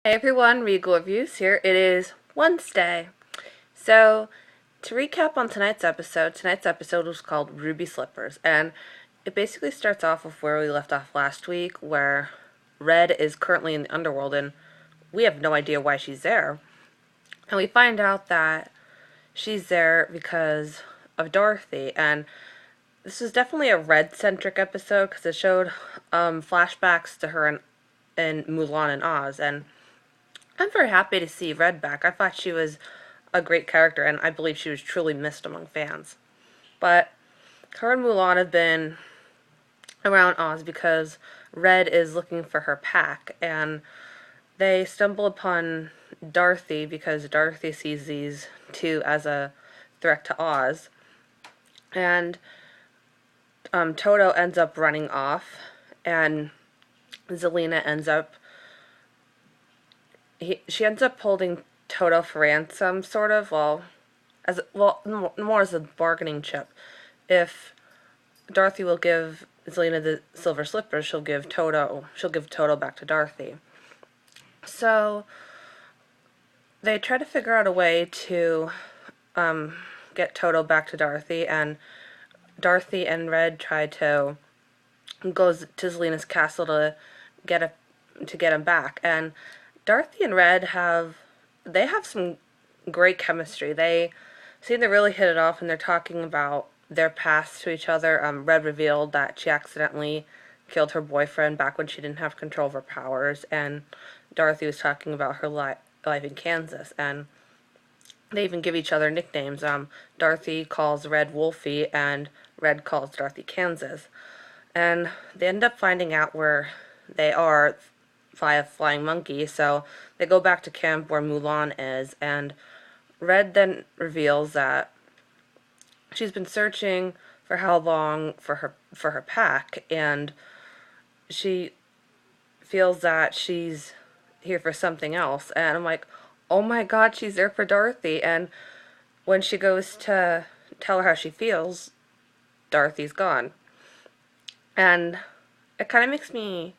Hey everyone, Regal Reviews here. It is Wednesday. So, to recap on tonight's episode was called Ruby Slippers, and it basically starts off with where we left off last week, where Red is currently in the underworld, and we have no idea why she's there. And we find out that she's there because of Dorothy, and this is definitely a Red-centric episode because it showed flashbacks to her in Mulan and Oz, and I'm very happy to see Red back. I thought she was a great character, and I believe she was truly missed among fans. But her and Mulan have been around Oz because Red is looking for her pack, and they stumble upon Dorothy because Dorothy sees these two as a threat to Oz. And Toto ends up running off, and Zelina she ends up holding Toto for ransom, sort of. More as a bargaining chip. If Dorothy will give Zelina the silver slippers, she'll give Toto back to Dorothy. So they try to figure out a way to get Toto back to Dorothy, and Dorothy and Red try to go to Zelina's castle to get him back. And Dorothy and Red have some great chemistry. They seem to really hit it off, and they're talking about their past to each other. Red revealed that she accidentally killed her boyfriend back when she didn't have control of her powers, and Dorothy was talking about her life in Kansas, and they even give each other nicknames. Dorothy calls Red Wolfie, and Red calls Dorothy Kansas. And they end up finding out where they are via flying monkey, so they go back to camp where Mulan is, and Red then reveals that she's been searching for how long for her pack, and she feels that she's here for something else. And I'm like, oh my god, she's there for Dorothy. And when she goes to tell her how she feels, Dorothy's gone. And it kind of makes me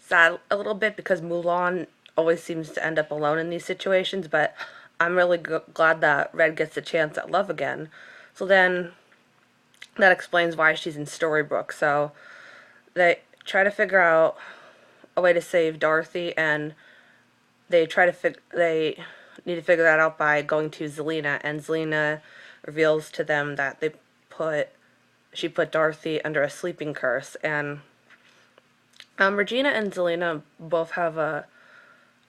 sad a little bit because Mulan always seems to end up alone in these situations, but I'm really glad that Red gets a chance at love again. So then that explains why she's in Storybrooke. So they try to figure out a way to save Dorothy, and they need to figure that out by going to Zelina, and Zelina reveals to them that she put Dorothy under a sleeping curse. And Regina and Zelina both have a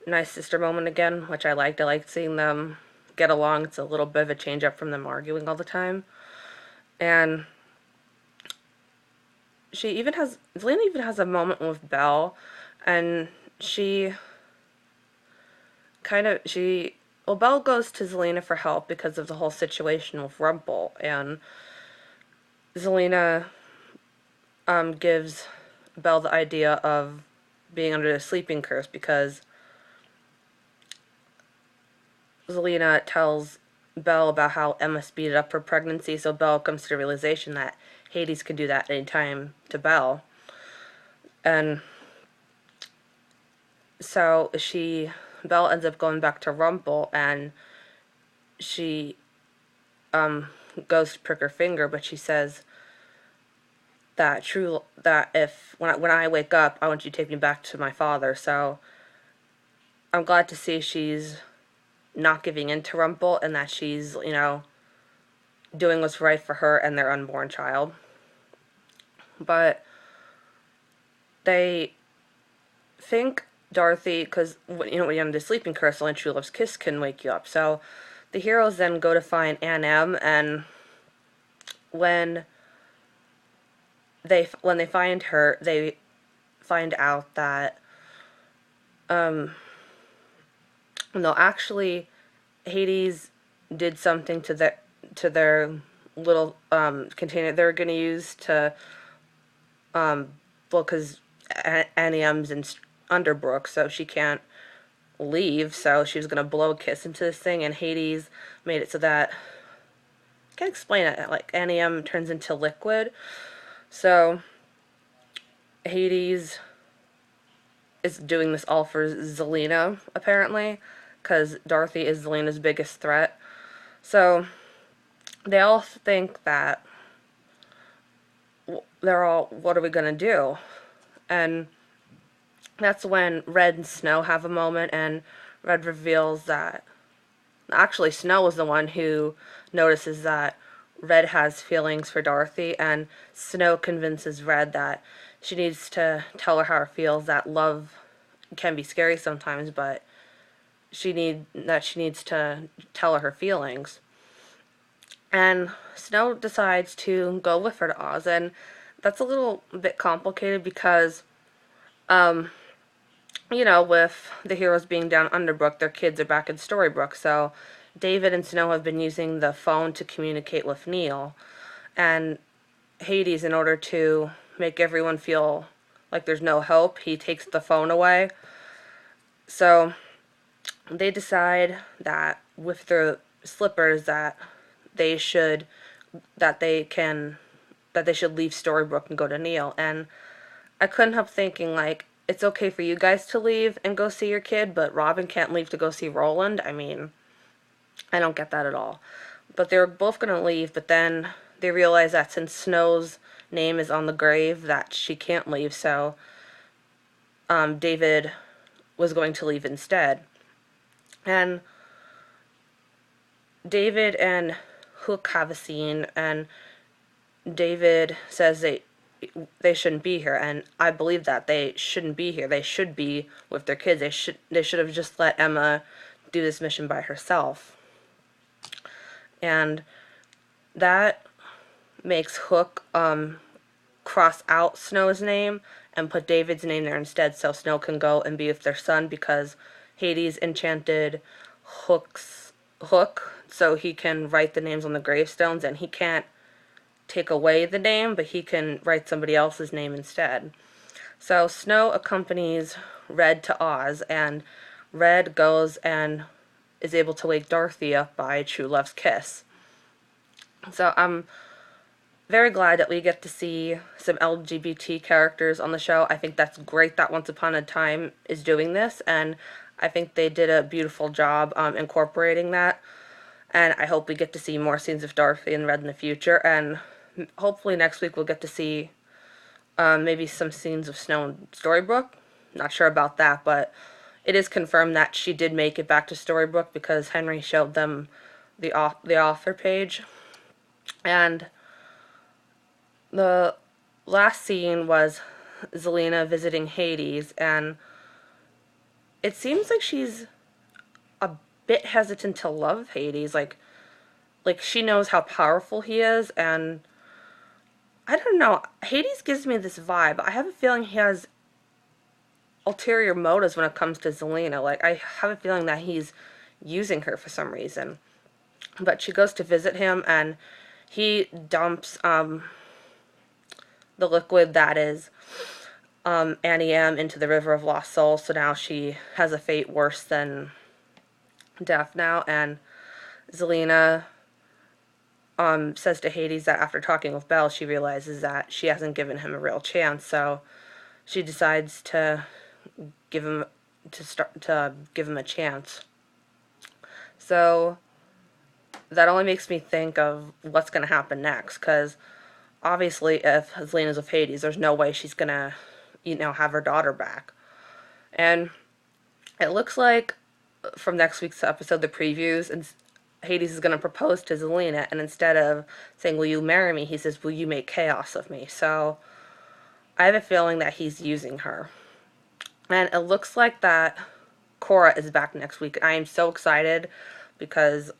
nice sister moment again, which I liked. I liked seeing them get along. It's a little bit of a change up from them arguing all the time. And Zelina even has a moment with Belle, and Belle goes to Zelina for help because of the whole situation with Rumple, and Zelina gives Belle the idea of being under the sleeping curse because Zelina tells Belle about how Emma speeded up her pregnancy, so Belle comes to the realization that Hades can do that any time to Belle. And so Belle ends up going back to Rumple, and she goes to prick her finger, but she says that when I wake up, I want you to take me back to my father. So I'm glad to see she's not giving in to Rumple, and that she's, doing what's right for her and their unborn child. But they think Dorothy, because when you're under the sleeping curse, only true love's kiss can wake you up. So the heroes then go to find Aunt Em, and when they find her, they find out that actually Hades did something to their little container they're going to use to because Annie M's in Underbrook, so she can't leave, so she was going to blow a kiss into this thing, and Hades made it so that I can't explain it, like Annie M turns into liquid. So Hades is doing this all for Zelena, apparently, because Dorothy is Zelena's biggest threat. So they all think that they're all, what are we going to do? And that's when Red and Snow have a moment, and Red reveals that actually Snow is the one who notices that Red has feelings for Dorothy, and Snow convinces Red that she needs to tell her how it feels, that love can be scary sometimes, but she needs to tell her feelings. And Snow decides to go with her to Oz, and that's a little bit complicated because, with the heroes being down Underbrook, their kids are back in Storybrooke, so David and Snow have been using the phone to communicate with Neil, and Hades, in order to make everyone feel like there's no hope, he takes the phone away. So they decide that with their slippers they should leave Storybrooke and go to Neil. And I couldn't help thinking, like, it's okay for you guys to leave and go see your kid, but Robin can't leave to go see Roland. I mean, I don't get that at all. But they were both going to leave, but then they realized that since Snow's name is on the grave, that she can't leave, so David was going to leave instead. And David and Hook have a scene, and David says they shouldn't be here, and I believe that they shouldn't be here. They should be with their kids. They should have just let Emma do this mission by herself. And that makes Hook cross out Snow's name and put David's name there instead, so Snow can go and be with their son, because Hades enchanted Hook so he can write the names on the gravestones, and he can't take away the name, but he can write somebody else's name instead. So Snow accompanies Red to Oz, and Red goes and is able to wake Dorothy up by True Love's kiss. So I'm very glad that we get to see some LGBT characters on the show. I think that's great that Once Upon a Time is doing this, and I think they did a beautiful job incorporating that. And I hope we get to see more scenes of Dorothy and Red in the future, and hopefully next week we'll get to see maybe some scenes of Snow in Storybrooke. Not sure about that, but it is confirmed that she did make it back to Storybrooke because Henry showed them the author page. And the last scene was Zelena visiting Hades, and it seems like she's a bit hesitant to love Hades. Like she knows how powerful he is, and I don't know. Hades gives me this vibe. I have a feeling he has ulterior motives when it comes to Zelena. Like, I have a feeling that he's using her for some reason. But she goes to visit him, and he dumps the liquid that is Annie M into the River of Lost Souls, so now she has a fate worse than death now. And Zelena says to Hades that after talking with Belle, she realizes that she hasn't given him a real chance, so she decides to give him a chance. So that only makes me think of what's going to happen next, because obviously if Zelena's with Hades, there's no way she's going to, have her daughter back. And it looks like from next week's episode, the previews, and Hades is going to propose to Zelena, and instead of saying, "Will you marry me?" he says, "Will you make chaos of me?" So I have a feeling that he's using her. And it looks like that Cora is back next week. I am so excited because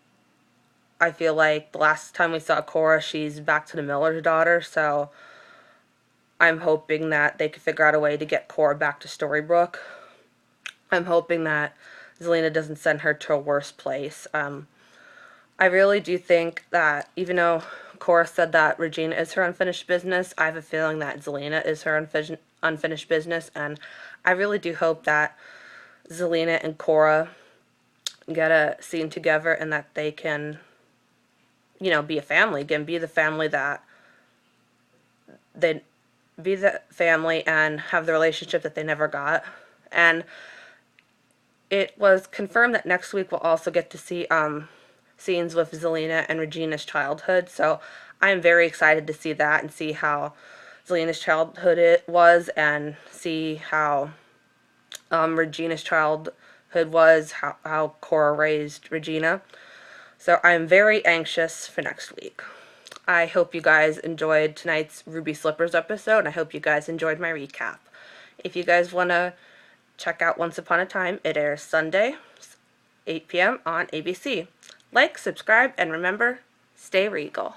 I feel like the last time we saw Cora, she's back to the Miller's daughter, so I'm hoping that they could figure out a way to get Cora back to Storybrooke. I'm hoping that Zelena doesn't send her to a worse place. I really do think that even though Cora said that Regina is her unfinished business, I have a feeling that Zelena is her unfinished business, and I really do hope that Zelena and Cora get a scene together and that they can, be a family again, be the family and have the relationship that they never got, And it was confirmed that next week we'll also get to see scenes with Zelena and Regina's childhood. So I'm very excited to see that and see how Zelena's childhood it was, and see how Regina's childhood was, how Cora raised Regina. So I'm very anxious for next week. I hope you guys enjoyed tonight's Ruby Slippers episode, and I hope you guys enjoyed my recap. If you guys want to check out Once Upon a Time, it airs Sunday, 8 p.m. on ABC. Like, subscribe, and remember, stay regal.